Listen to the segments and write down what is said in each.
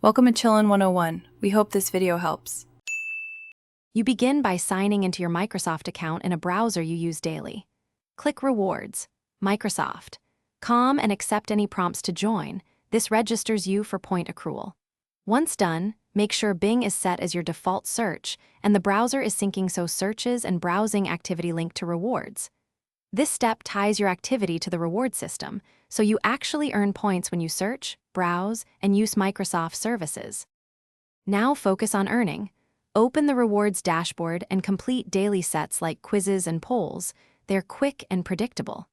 Welcome to Chillin' 101. We hope this video helps. You begin by signing into your Microsoft account in a browser you use daily. Click Rewards, Microsoft. Calm and accept any prompts to join. This registers you for point accrual. Once done, make sure Bing is set as your default search and the browser is syncing so searches and browsing activity link to rewards. This step ties your activity to the reward system, so you actually earn points when you search, browse, and use Microsoft services. Now focus on earning. Open the rewards dashboard and complete daily sets like quizzes and polls. They're quick and predictable.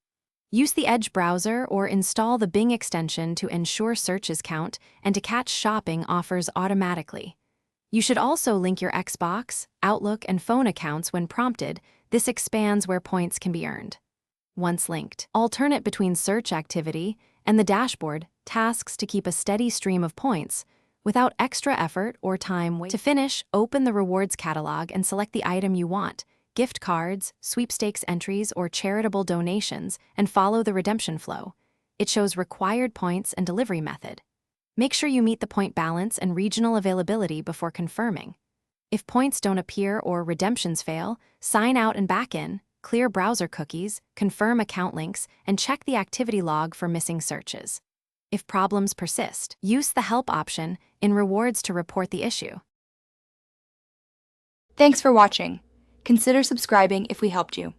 Use the Edge browser or install the Bing extension to ensure searches count and to catch shopping offers automatically. You should also link your Xbox, Outlook, and phone accounts when prompted. This expands where points can be earned. Once linked, alternate between search activity and the dashboard tasks to keep a steady stream of points without extra effort or time wasted. To finish, open the rewards catalog and select the item you want, gift cards, sweepstakes entries, or charitable donations, and follow the redemption flow. It shows required points and delivery method. Make sure you meet the point balance and regional availability before confirming. If points don't appear or redemptions fail, sign out and back in. Clear browser cookies, confirm account links, and check the activity log for missing searches. If problems persist, use the help option in rewards to report the issue. Thanks for watching. Consider subscribing if we helped you.